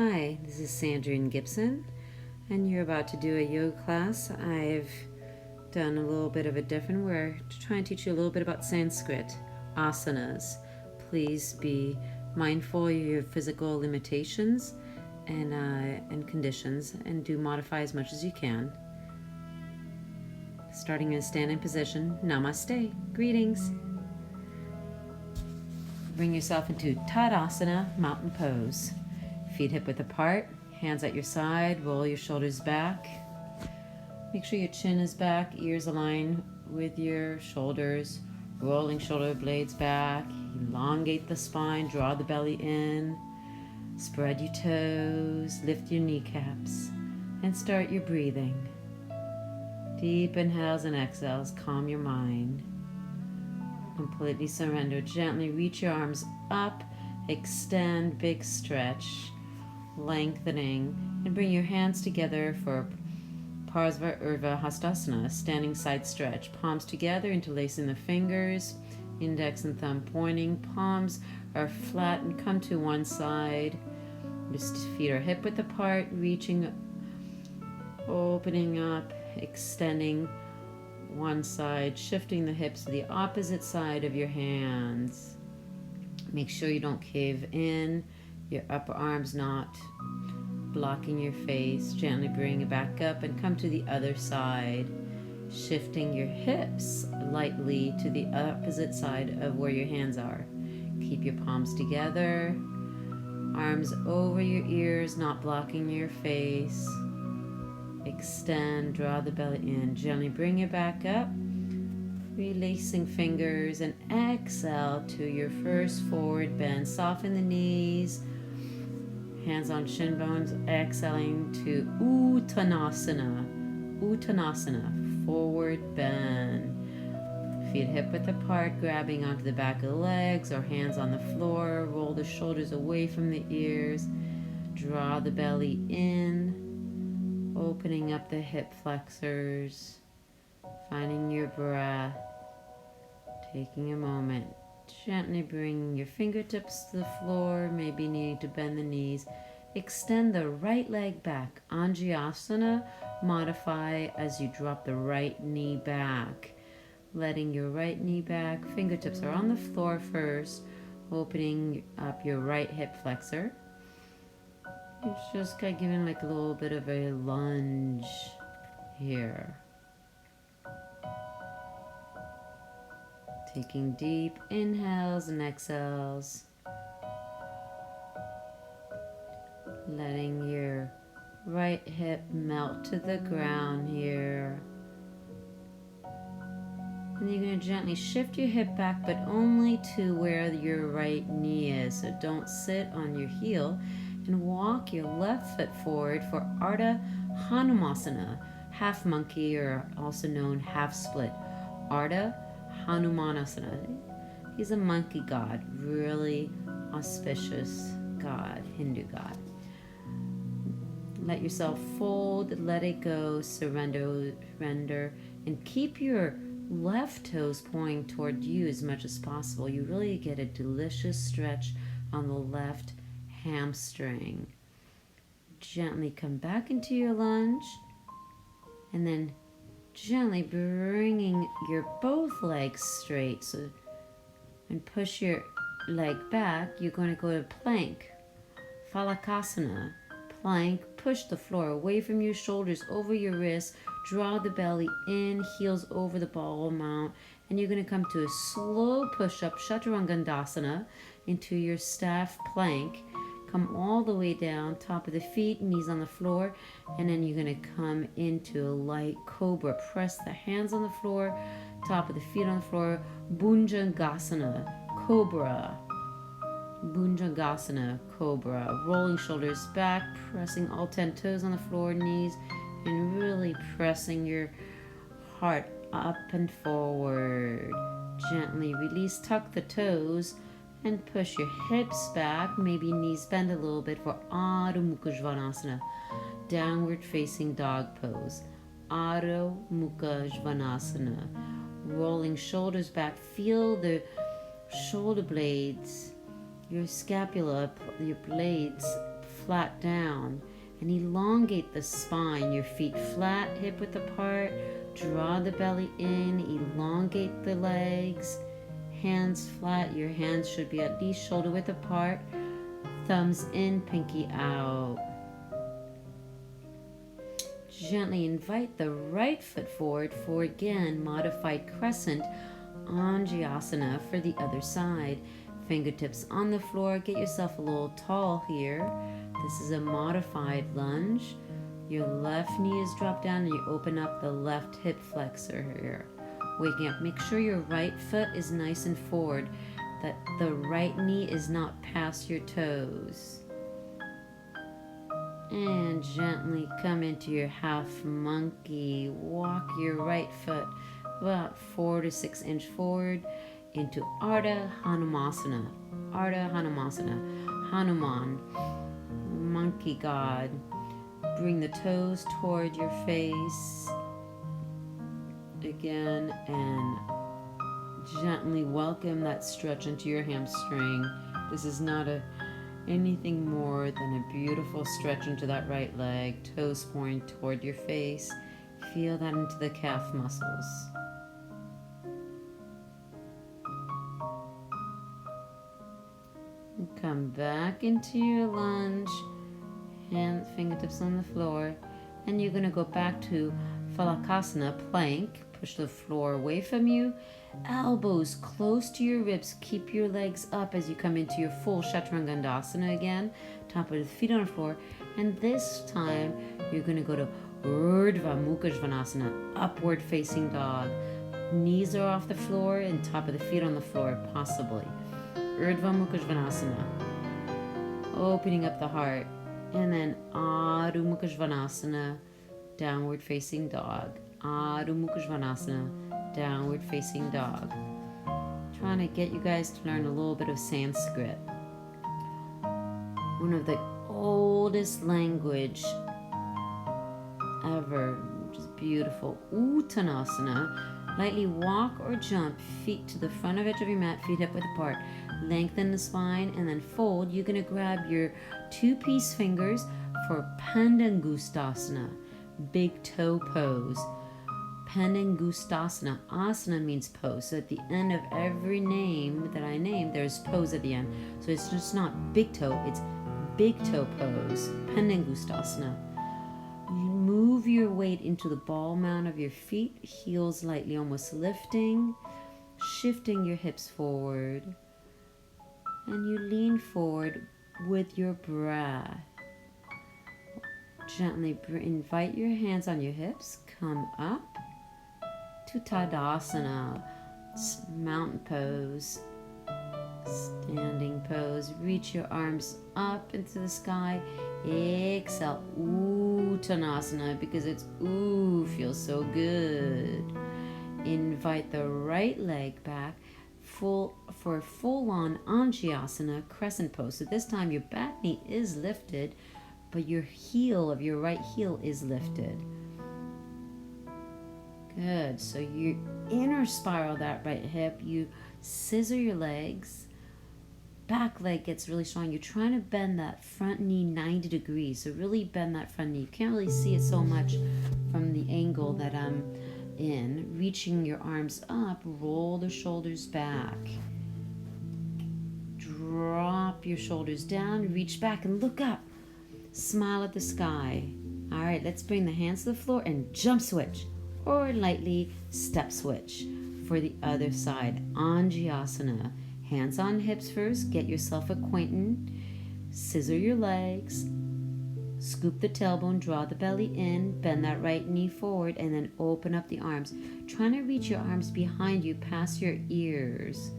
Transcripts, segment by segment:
Hi, this is Sandrine Gibson, and you're about to do a yoga class. I've done a little bit of a different where to try and teach you a little bit about Sanskrit, asanas. Please be mindful of your physical limitations and conditions, and do modify as much as you can. Starting in a standing position, Namaste, greetings. Bring yourself into Tadasana, mountain pose. Feet hip-width apart, hands at your side, roll your shoulders back. Make sure your chin is back, ears align with your shoulders, rolling shoulder blades back. Elongate the spine, draw the belly in. Spread your toes, lift your kneecaps, and start your breathing. Deep inhales and exhales, calm your mind. Completely surrender. Gently reach your arms up, extend, big stretch, lengthening, and bring your hands together for Parsva Hastasana, standing side stretch. Palms together, interlacing the fingers, index and thumb pointing. Palms are flat and come to one side. Your feet are hip-width apart, reaching, opening up, extending one side, shifting the hips to the opposite side of your hands. Make sure you don't cave in, your upper arms not blocking your face. Gently bring it back up and come to the other side, shifting your hips lightly to the opposite side of where your hands are. Keep your palms together, arms over your ears, not blocking your face. Extend, draw the belly in. Gently bring it back up, releasing fingers, and exhale to your first forward bend. Soften the knees, hands on shin bones, exhaling to Uttanasana. Uttanasana, forward bend. Feet hip-width apart, grabbing onto the back of the legs or hands on the floor. Roll the shoulders away from the ears. Draw the belly in, opening up the hip flexors, finding your breath, taking a moment. Gently bring your fingertips to the floor, maybe needing to bend the knees. Extend the right leg back. Anjasana, modify as you drop the right knee back. Letting your right knee back. Fingertips are on the floor first, opening up your right hip flexor. It's just kind of giving like a little bit of a lunge here. Taking deep inhales and exhales. Letting your right hip melt to the ground here. And you're going to gently shift your hip back, but only to where your right knee is. So don't sit on your heel. And walk your left foot forward for Ardha Hanumasana, half monkey, or also known half split. Ardha Hanumanasana. He's a monkey god, really auspicious god, Hindu god. Let yourself fold, let it go, surrender, and keep your left toes pointing toward you as much as possible. You really get a delicious stretch on the left hamstring. Gently come back into your lunge, and then gently bringing your both legs straight, and push your leg back. You're going to go to plank, Phalakasana. Plank, push the floor away from your shoulders, over your wrists, draw the belly in, heels over the ball mount, and you're going to come to a slow push-up, Chaturangandasana, into your staff plank. Come all the way down, top of the feet, knees on the floor, and then you're going to come into a light cobra. Press the hands on the floor, top of the feet on the floor, Bhujangasana, cobra. Bhujangasana, cobra. Rolling shoulders back, pressing all 10 toes on the floor, knees, and really pressing your heart up and forward. Gently release, tuck the toes, and push your hips back, maybe knees bend a little bit for Adho Mukha Svanasana, downward facing dog pose. Adho Mukha Svanasana. Rolling shoulders back, feel the shoulder blades, your scapula, your blades flat down. And elongate the spine. Your feet flat, hip width apart. Draw the belly in. Elongate the legs. Hands flat. Your hands should be at least shoulder width apart. Thumbs in, pinky out. Gently invite the right foot forward for, again, modified crescent Anjasana for the other side. Fingertips on the floor. Get yourself a little tall here. This is a modified lunge. Your left knee is dropped down and you open up the left hip flexor here. Waking up. Make sure your right foot is nice and forward, that the right knee is not past your toes. And gently come into your half monkey. Walk your right foot about 4 to 6 inches forward into Ardha Hanumasana. Ardha Hanumasana. Hanuman, monkey god. Bring the toes toward your face again and gently welcome that stretch into your hamstring. This is not anything more than a beautiful stretch into that right leg. Toes pointing toward your face. Feel that into the calf muscles. Come back into your lunge. Hands, fingertips on the floor. And you're going to go back to Phalakasana, plank. Push the floor away from you. Elbows close to your ribs. Keep your legs up as you come into your full Chaturangandasana again. Top of the feet on the floor. And this time, you're going to go to Urdhva Mukha Svanasana, upward facing dog. Knees are off the floor and top of the feet on the floor, possibly. Urdhva Mukha Svanasana. Opening up the heart. And then Adho Mukha Svanasana, downward facing dog. Adho Mukha Svanasana, downward facing dog. Trying to get you guys to learn a little bit of Sanskrit. One of the oldest language ever, which is beautiful. Uttanasana. Lightly walk or jump, feet to the front of edge of your mat, feet hip width apart. Lengthen the spine and then fold. You're going to grab your 2-piece fingers for Pandangustasana, big toe pose. Pandangustasana. Asana means pose. So at the end of every name that I name, there's pose at the end. So it's just not big toe, it's big toe pose. Pandangustasana. Move your weight into the ball mount of your feet, heels lightly almost lifting, shifting your hips forward. And you lean forward with your breath. Gently invite your hands on your hips. Come up to Tadasana, mountain pose, standing pose. Reach your arms up into the sky. Exhale, Uttanasana, because it's ooh, feels so good. Invite the right leg back. For a full-on Anjasana, crescent pose. So this time your back knee is lifted, but your heel of your right heel is lifted. Good. So you inner spiral that right hip. You scissor your legs. Back leg gets really strong. You're trying to bend that front knee 90 degrees. So really bend that front knee. You can't really see it so much from the angle that I'm in. Reaching your arms up, roll the shoulders back. Drop your shoulders down, reach back and look up. Smile at the sky. All right, let's bring the hands to the floor and jump switch or lightly step switch for the other side. Anjasana. Hands on hips first, get yourself acquainted. Scissor your legs. Scoop the tailbone, draw the belly in, bend that right knee forward, and then open up the arms. Trying to reach your arms behind you, past your ears.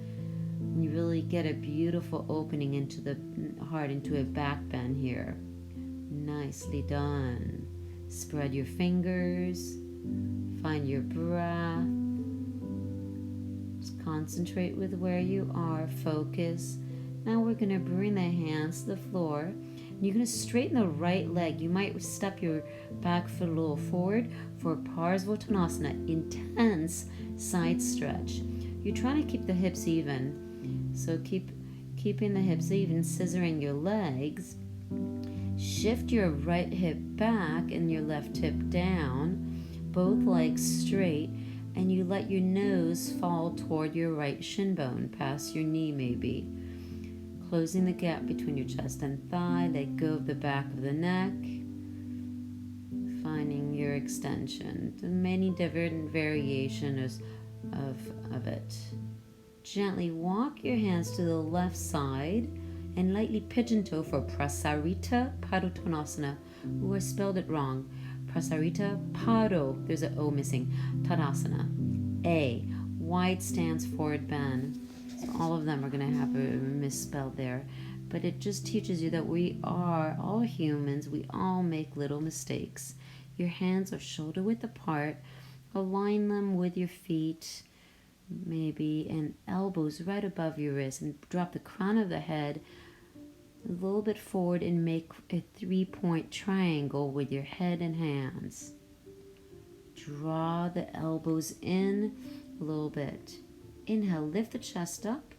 You really get a beautiful opening into the heart, into a back bend here. Nicely done. Spread your fingers. Find your breath. Just concentrate with where you are. Focus. Now we're going to bring the hands to the floor. You're going to straighten the right leg. You might step your back foot a little forward for Parsvottanasana, intense side stretch. You're trying to keep the hips even. So keeping the hips even, scissoring your legs. Shift your right hip back and your left hip down, both legs straight, and you let your nose fall toward your right shin bone, past your knee maybe. Closing the gap between your chest and thigh, let go of the back of the neck, finding your extension. The many different variations of it. Gently walk your hands to the left side and lightly pigeon toe for Prasarita Padottanasana. Ooh, I spelled it wrong. Prasarita Pado, there's an O missing. Tadasana. A, wide stance, forward bend. So all of them are going to have a misspelled there. But it just teaches you that we are all humans. We all make little mistakes. Your hands are shoulder width apart. Align them with your feet, maybe, and elbows right above your wrist. And drop the crown of the head a little bit forward and make a 3-point triangle with your head and hands. Draw the elbows in a little bit. Inhale, lift the chest up.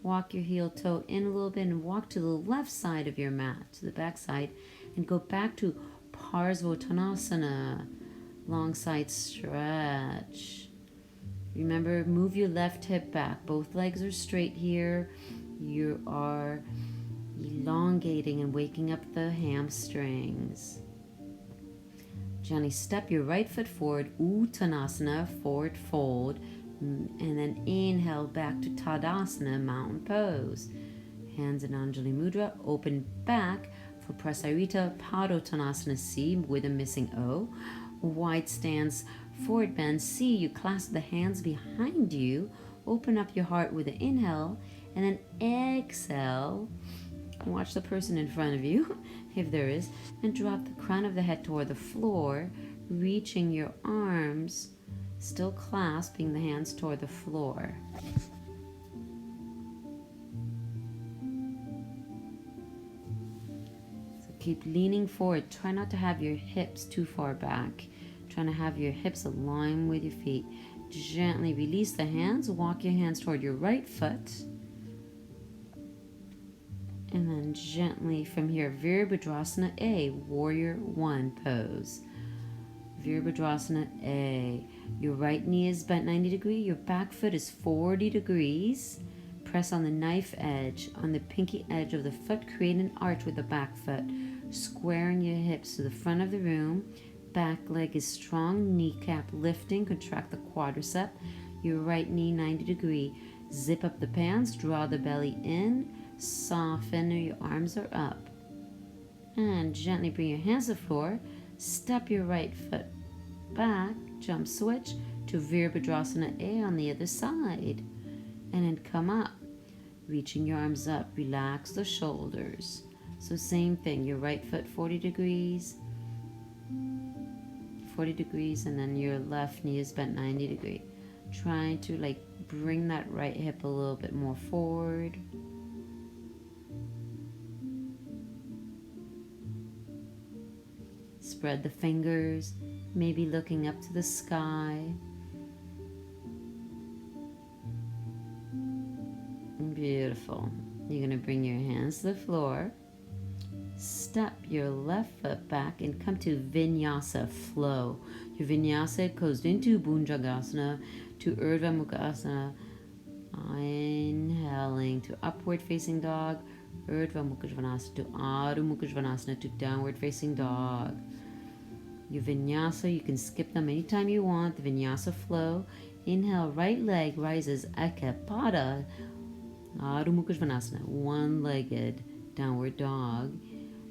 Walk your heel toe in a little bit and walk to the left side of your mat, to the back side, and go back to Parsvottanasana. Long side stretch. Remember, move your left hip back. Both legs are straight here. You are elongating and waking up the hamstrings. Gently step your right foot forward, Uttanasana, forward fold, and then inhale back to Tadasana, mountain pose. Hands in Anjali Mudra, open back for Prasarita Padottanasana C with a missing O. Wide stance, forward bend C. You clasp the hands behind you, open up your heart with an inhale, and then exhale. Watch the person in front of you, if there is, and drop the crown of the head toward the floor, reaching your arms, still clasping the hands toward the floor. So keep leaning forward. Try not to have your hips too far back. Trying to have your hips align with your feet. Gently release the hands. Walk your hands toward your right foot. And then gently from here, Virabhadrasana A, Warrior One pose. Virabhadrasana A. Your right knee is bent 90 degrees. Your back foot is 40 degrees. Press on the knife edge, on the pinky edge of the foot. Create an arch with the back foot. Squaring your hips to the front of the room. Back leg is strong. Kneecap lifting. Contract the quadricep. Your right knee 90 degrees. Zip up the pants. Draw the belly in. Soften, your arms are up. And gently bring your hands to the floor. Step your right foot back. Jump switch to Virabhadrasana A on the other side. And then come up. Reaching your arms up. Relax the shoulders. So same thing. Your right foot 40 degrees. 40 degrees. And then your left knee is bent 90 degrees. Trying to bring that right hip a little bit more forward. Spread the fingers, maybe looking up to the sky. Beautiful. You're going to bring your hands to the floor. Step your left foot back and come to Vinyasa flow. Your Vinyasa goes into Bhujangasana to Urdhva Mukha Asana. Inhaling to upward facing dog. Urdhva Mukha Svanasana to Adho Mukha Svanasana to downward facing dog. Your vinyasa, you can skip them anytime you want. The vinyasa flow. Inhale, right leg rises, Ekapada, Adho Mukha Svanasana, one-legged downward dog.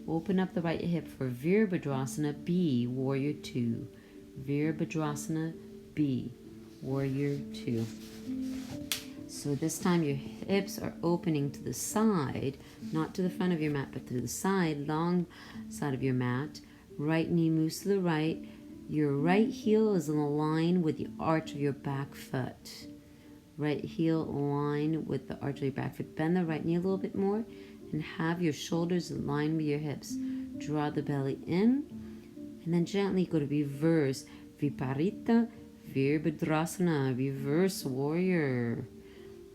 Open up the right hip for Virabhadrasana B, Warrior Two. Virabhadrasana B, Warrior Two. So this time your hips are opening to the side, not to the front of your mat, but to the side, long side of your mat. Right knee moves to the right. Your right heel is in line with the arch of your back foot. Right heel aligned with the arch of your back foot. Bend the right knee a little bit more and have your shoulders in line with your hips. Draw the belly in and then gently go to reverse. Viparita Virabhadrasana, reverse warrior.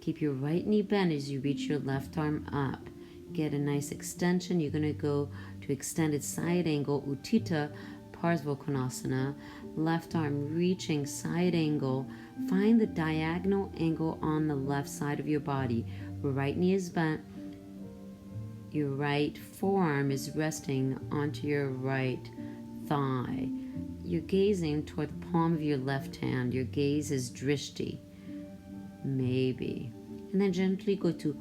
Keep your right knee bent as you reach your left arm up. get a nice extension. You're going to go to extended side angle, Utthita Parsvakonasana. Left arm reaching side angle. Find the diagonal angle on the left side of your body. Right knee is bent. Your right forearm is resting onto your right thigh. You're gazing toward the palm of your left hand. Your gaze is drishti. Maybe. And then gently go to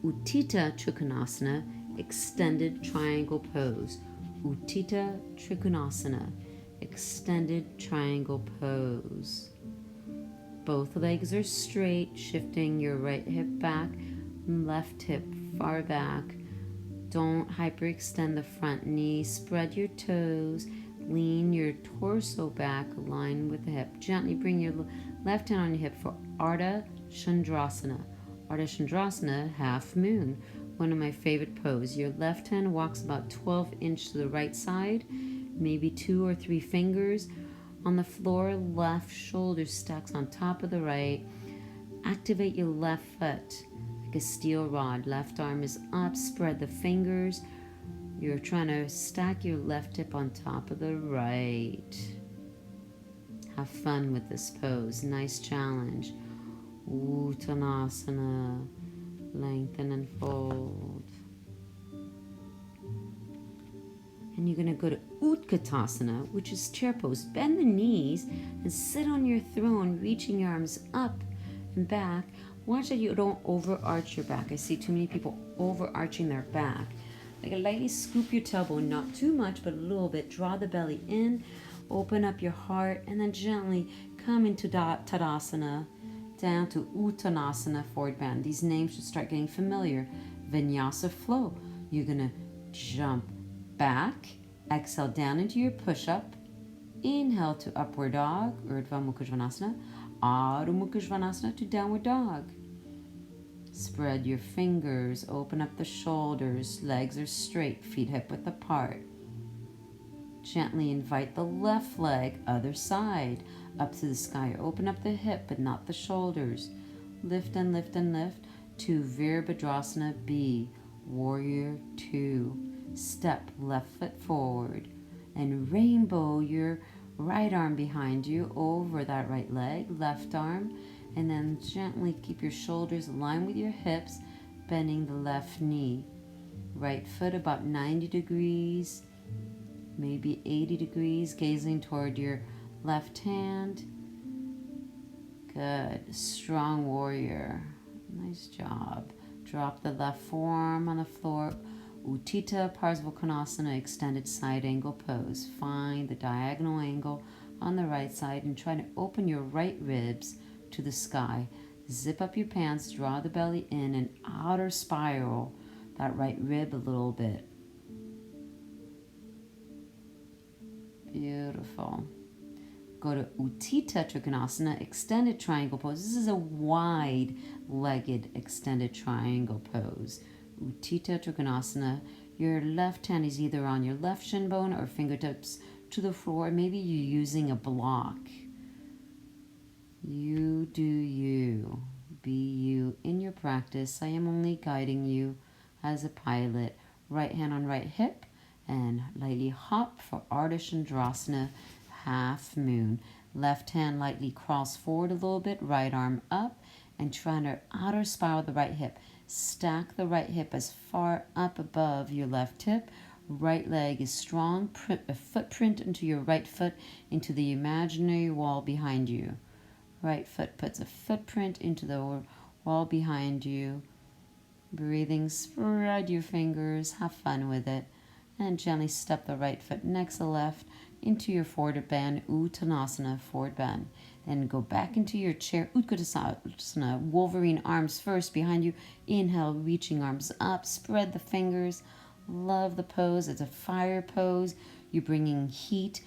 Utthita Trikonasana, extended triangle pose. Utthita Trikonasana, extended triangle pose. Both legs are straight, shifting your right hip back, left hip far back. Don't hyperextend the front knee. Spread your toes. Lean your torso back, align with the hip. Gently bring your left hand on your hip for Ardha Chandrasana. Ardha Chandrasana, half moon. One of my favorite poses. Your left hand walks about 12 inches to the right side, maybe 2 or 3 fingers on the floor. Left shoulder stacks on top of the right. Activate your left foot like a steel rod. Left arm is up. Spread the fingers. You're trying to stack your left hip on top of the right. Have fun with this pose. Nice challenge. Uttanasana. Lengthen and fold. And you're going to go to Utkatasana, which is chair pose. Bend the knees and sit on your throne, reaching your arms up and back. Watch that you don't overarch your back. I see too many people overarching their back. Like lightly scoop your tailbone, not too much, but a little bit. Draw the belly in, open up your heart, and then gently come into Tadasana, down to Uttanasana, forward bend. These names should start getting familiar. Vinyasa flow. You're going to jump back, exhale down into your push-up, inhale to upward dog, Urdhva Mukha Svanasana, Adho Mukha Svanasana to downward dog. Spread your fingers, open up the shoulders, legs are straight, feet hip width apart. Gently invite the left leg, other side, up to the sky. Open up the hip, but not the shoulders. Lift and lift and lift to Virabhadrasana B, Warrior 2. Step left foot forward and rainbow your right arm behind you over that right leg, left arm, and then gently keep your shoulders aligned with your hips, bending the left knee. Right foot about 90 degrees, maybe 80 degrees, gazing toward your left hand. Good. Strong warrior. Nice job. Drop the left forearm on the floor. Utthita Parsvakonasana, extended side angle pose. Find the diagonal angle on the right side and try to open your right ribs to the sky. Zip up your pants, draw the belly in and outer spiral that right rib a little bit. Beautiful. Go to Utthita Trikonasana, extended triangle pose. This is a wide-legged extended triangle pose. Utthita Trikonasana. Your left hand is either on your left shin bone or fingertips to the floor. Maybe you're using a block. You do you. Be you in your practice. I am only guiding you as a pilot. Right hand on right hip and lightly hop for Ardha Chandrasana, half moon. Left hand lightly cross forward a little bit, right arm up, and try to outer spiral the right hip. Stack the right hip as far up above your left hip. Right leg is strong. Print a footprint into your right foot into the imaginary wall behind you. Right foot puts a footprint into the wall behind you. Breathing, spread your fingers, have fun with it. And gently step the right foot next to the left into your forward bend, Uttanasana, forward bend. Then go back into your chair, Utkatasana, Wolverine, arms first behind you. Inhale, reaching arms up, spread the fingers. Love the pose. It's a fire pose. You're bringing heat.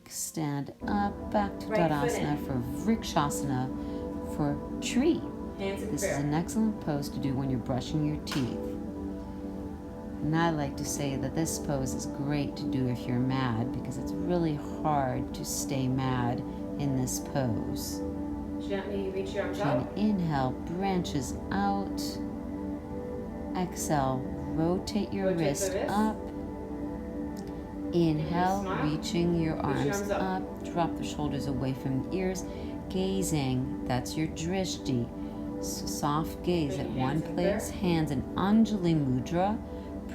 Stand up, back to Tadasana for Vrikshasana for tree. This is an excellent pose to do when you're brushing your teeth. And I like to say that this pose is great to do if you're mad, because it's really hard to stay mad in this pose. Gently reach your arms out. Inhale, branches out. Exhale, Rotate your wrist up. Inhale, reaching your arms up. Drop the shoulders away from the ears. Gazing, that's your drishti. Soft gaze at one place. Hands in Anjali Mudra.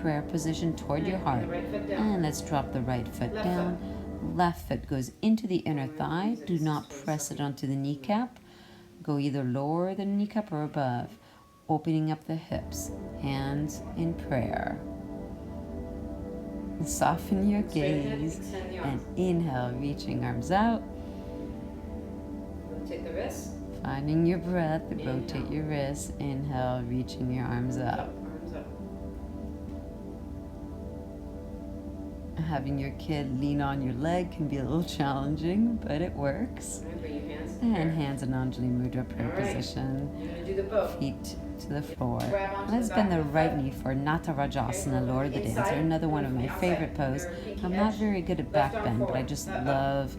Prayer position toward your heart. And let's drop the right foot down. Left foot goes into the inner thigh. Do not press it onto the kneecap. Go either lower than the kneecap or above. Opening up the hips. Hands in prayer. Soften your gaze. And inhale, reaching arms out. Rotate the wrist. Finding your breath. Rotate your wrists. Inhale, reaching your arms up. Having your kid lean on your leg can be a little challenging, but it works. And hands in Anjali Mudra prayer position. Feet to the floor. Let's bend the right knee for Natarajasana, Lord of the Dancer. Another one of my favorite poses. I'm not very good at back bend, but I just love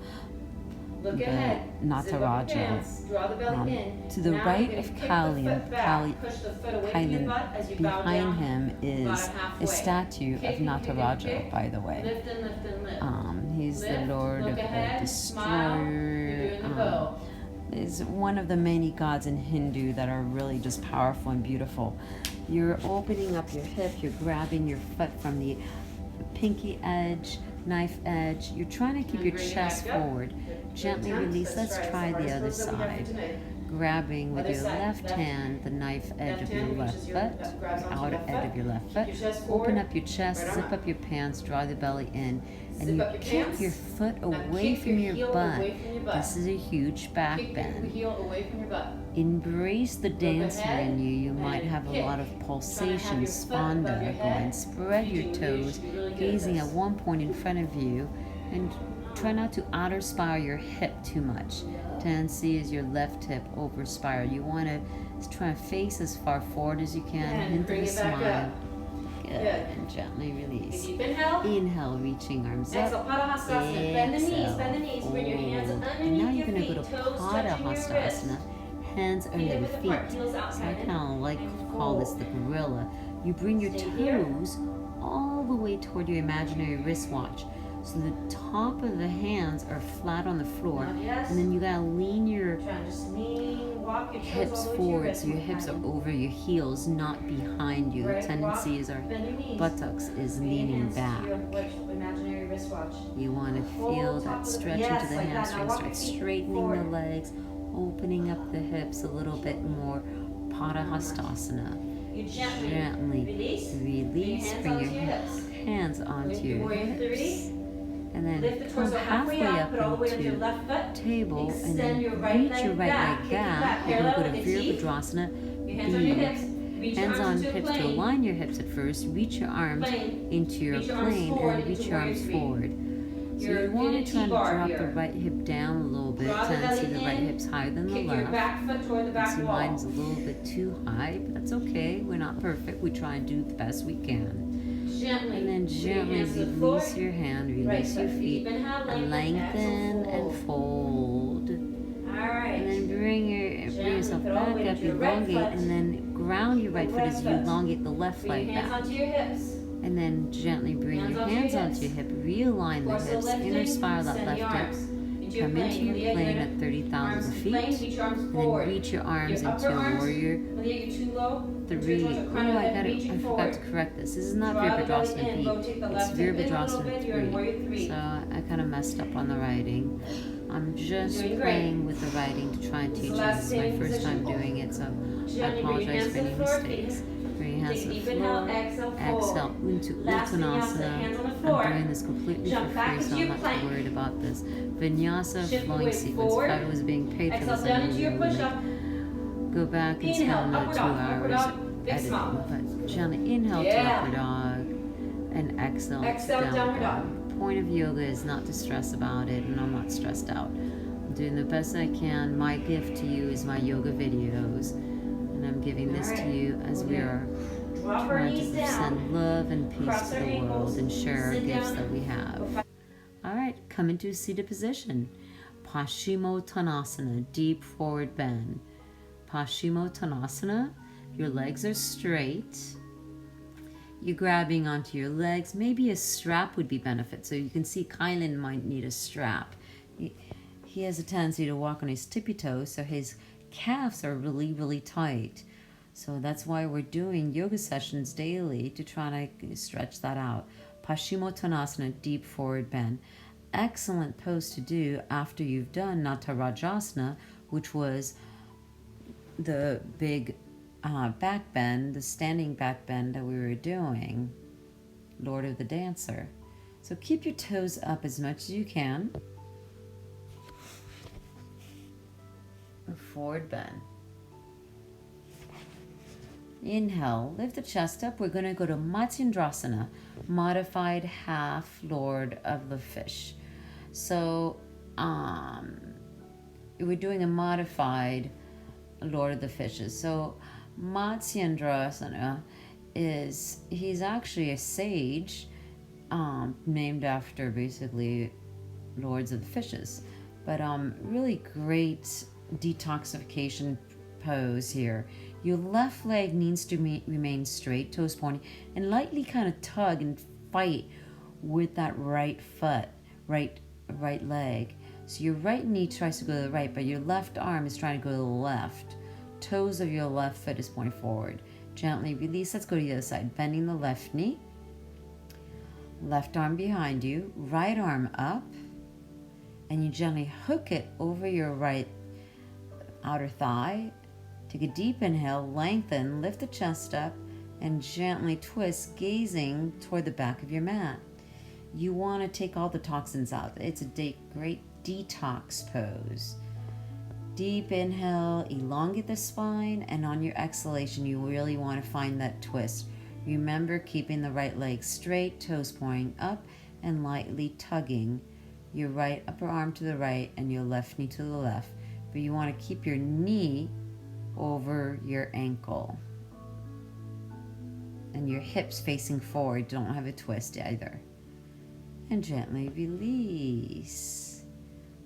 the Nataraja. To the right of Kalian, behind him is a statue of Nataraja, by the way. He's the Lord of the Destroyer. Is one of the many gods in Hindu that are really just powerful and beautiful. You're opening up your hip, you're grabbing your foot from the pinky edge, knife edge. You're trying to keep your chest forward. Gently release. Let's try the other side. Grabbing with your left hand the knife edge of your left foot, the outer edge of your left foot. Open up your chest, zip up your pants, draw the belly in, and you kick your foot away from your butt. This is a huge back bend. Embrace the dancer in you. You might have a lot of pulsation, spanda going. Spread your toes, gazing at one point in front of you, and try not to outer spiral your hip too much. Tendency is your left hip over spiral. You want to try to face as far forward as you can into the smile. Good. And gently release. Inhale, reaching arms up. Exhale. Bend the knees. Bring your hands underneath. And now you're going to go to Padahastasana. Hands under the feet. So I kind of like to call this the gorilla. You bring your toes all the way toward your imaginary wristwatch. So the top of the hands are flat on the floor, and then you gotta lean your hips forward, so your hips are over your heels, not behind you. The tendency is our buttocks is leaning back. You want to feel that stretch into the hamstrings, start straightening the legs, opening up the hips a little bit more. Padahastasana. Gently release, bring your hands onto your hips. And then come halfway up into table, and then reach your right leg back. You're going to go to Virabhadrasana. Hands on hips to align your hips at first. Reach your arms into your plane, and then reach your arms forward. So you want to try to drop the right hip down a little bit. Tend to see the right hip's higher than the left. See mine's a little bit too high, but that's okay. We're not perfect. We try and do the best we can. And then gently release your hand, release your feet, and lengthen and fold. And then bring yourself back up, elongate, and then ground your right foot as you elongate the left leg back. And then gently bring your hands onto your hip, realign the hips, inner spiral that left hip. Come into your plane at 30,000 feet, and then reach your arms into Warrior 3. I forgot to correct this. This is not Virabhadrasana B, it's Virabhadrasana 3. So I kind of messed up on the writing. I'm just playing with the writing to try and teach you. This is my first time doing it, so I apologize for any mistakes. Bring your hands to the floor. Exhale into Uttanasana. I'm doing this completely for free, so I'm not too worried about this. Vinyasa flowing sequence. If I was being paid for this, I would go back and spend another 2 hours editing. But gently inhale to upward dog and exhale to downward dog. Point of yoga is not to stress about it, and I'm not stressed out. I'm doing the best I can. My gift to you is my yoga videos, and I'm giving this to you as we are trying to send love and peace to the world and share our gifts that we have. All right, come into a seated position. Paschimottanasana, deep forward bend. Paschimottanasana, your legs are straight. you're grabbing onto your legs. Maybe a strap would be benefit. So you can see Kylan might need a strap. He has a tendency to walk on his tippy toes, so his calves are really, really tight. So that's why we're doing yoga sessions daily to try to stretch that out. Paschimottanasana, deep forward bend. Excellent pose to do after you've done Natarajasana, which was the big back bend, the standing back bend that we were doing, Lord of the Dancer. So keep your toes up as much as you can. Forward bend. Inhale, lift the chest up. We're going to go to Matsyendrasana, modified half Lord of the Fish. So we're doing a modified Lord of the Fishes. So Matsyendrasana he's actually a sage named after basically Lords of the Fishes. But really great detoxification pose here. Your left leg needs to remain straight, toes pointing, and lightly kind of tug and fight with that right foot, right leg. So your right knee tries to go to the right, but your left arm is trying to go to the left. Toes of your left foot is pointing forward. Gently release. Let's go to the other side. Bending the left knee. Left arm behind you. Right arm up. And you gently hook it over your right outer thigh. Take a deep inhale, lengthen, lift the chest up, and gently twist, gazing toward the back of your mat. You want to take all the toxins out. It's a great detox pose. Deep inhale, elongate the spine, and on your exhalation, you really want to find that twist. Remember, keeping the right leg straight, toes pointing up, and lightly tugging your right upper arm to the right and your left knee to the left. But you want to keep your knee over your ankle. And your hips facing forward. Don't have a twist either. And gently release.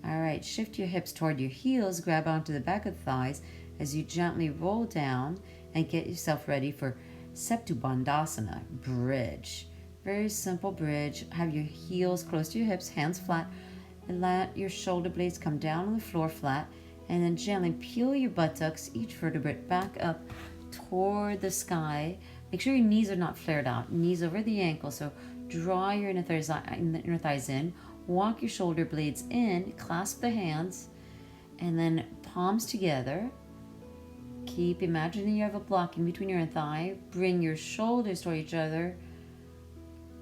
All right, shift your hips toward your heels. Grab onto the back of the thighs as you gently roll down and get yourself ready for Setu-Bandhasana, bridge. Very simple bridge. Have your heels close to your hips, hands flat, and let your shoulder blades come down on the floor flat. And then gently peel your buttocks, each vertebrae back up toward the sky. Make sure your knees are not flared out. Knees over the ankle. So draw your inner thighs in. Walk your shoulder blades in. Clasp the hands. And then palms together. Keep imagining you have a block in between your thigh. Bring your shoulders toward each other.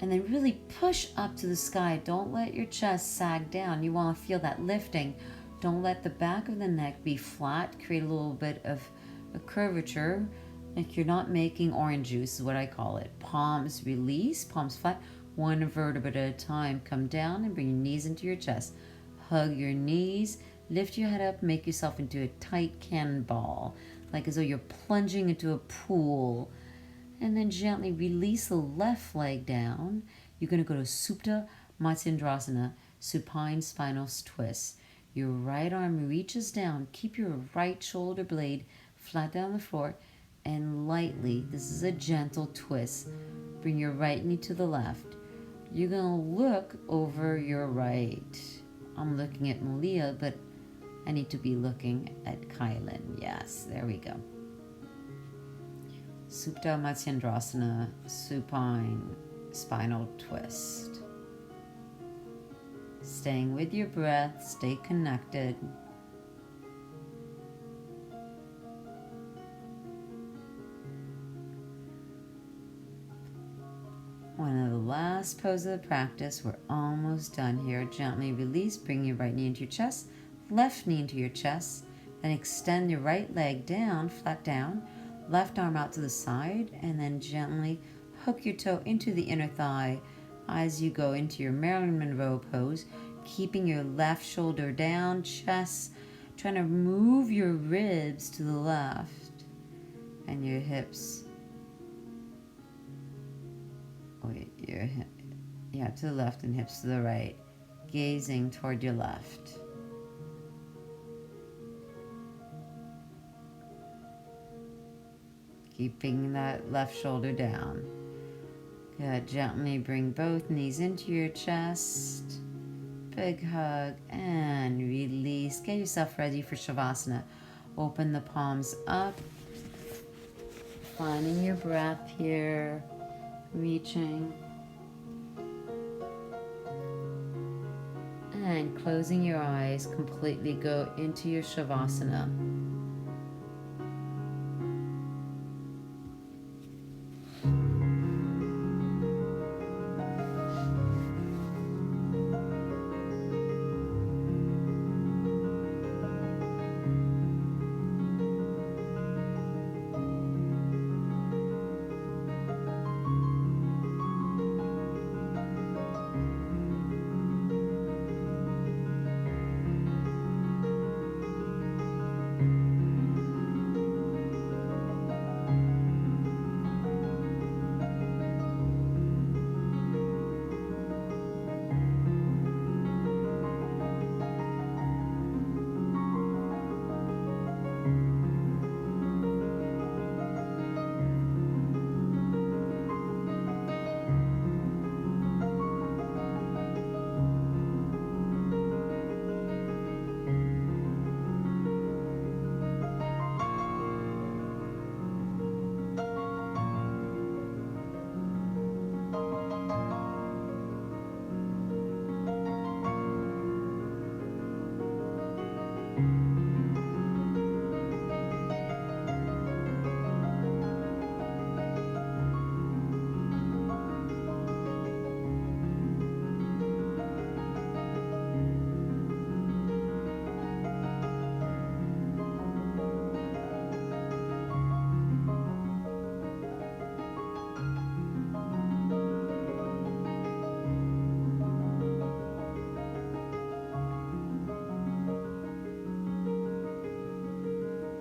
And then really push up to the sky. Don't let your chest sag down. You want to feel that lifting. Don't let the back of the neck be flat. Create a little bit of a curvature. Like you're not making orange juice is what I call it. Palms release, palms flat. One vertebra at a time. Come down and bring your knees into your chest. Hug your knees. Lift your head up. Make yourself into a tight cannonball. Like as though you're plunging into a pool. And then gently release the left leg down. You're going to go to Supta Matsyendrasana, supine spinal twist. Your right arm reaches down. Keep your right shoulder blade flat down on the floor. And lightly, this is a gentle twist. Bring your right knee to the left. You're going to look over your right. I'm looking at Malia, but I need to be looking at Kylan. Yes, there we go. Supta Matsyendrasana, supine spinal twist. Staying with your breath, stay connected. One of the last poses of the practice. We're almost done here. Gently release. Bring your right knee into your chest, left knee into your chest, and extend your right leg down, flat down, left arm out to the side, and then gently hook your toe into the inner thigh as you go into your Marilyn Monroe pose, keeping your left shoulder down, chest, trying to move your ribs to the left and your hips. To the left and hips to the right, gazing toward your left. Keeping that left shoulder down. Good. Gently bring both knees into your chest. Big hug and release. Get yourself ready for Shavasana. Open the palms up. Finding your breath here. Reaching. And closing your eyes, completely go into your Shavasana.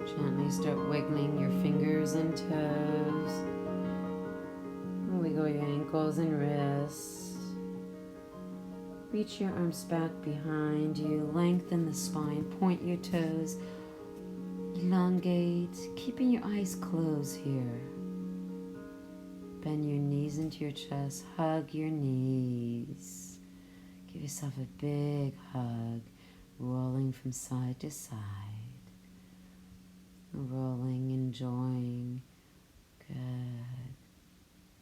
Gently start wiggling your fingers and toes. Wiggle your ankles and wrists. Reach your arms back behind you. Lengthen the spine. Point your toes. Elongate. Keeping your eyes closed here. Bend your knees into your chest. Hug your knees. Give yourself a big hug. Rolling from side to side. Rolling, enjoying. Good.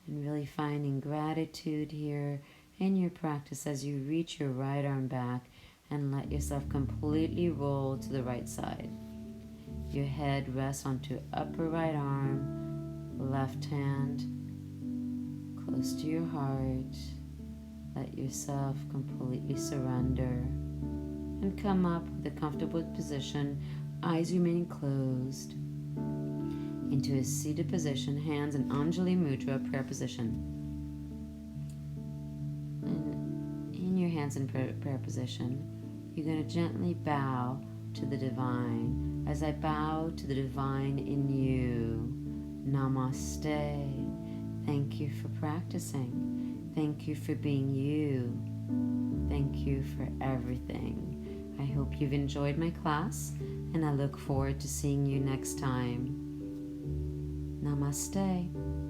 And really finding gratitude here in your practice as you reach your right arm back and let yourself completely roll to the right side. Your head rests onto upper right arm, left hand close to your heart. Let yourself completely surrender and come up with a comfortable position, eyes remaining closed, into a seated position, hands in Anjali Mudra, prayer position. And in your hands in prayer position, you're going to gently bow to the divine. As I bow to the divine in you, Namaste. Thank you for practicing. Thank you for being you. Thank you for everything. I hope you've enjoyed my class, and I look forward to seeing you next time. Namaste.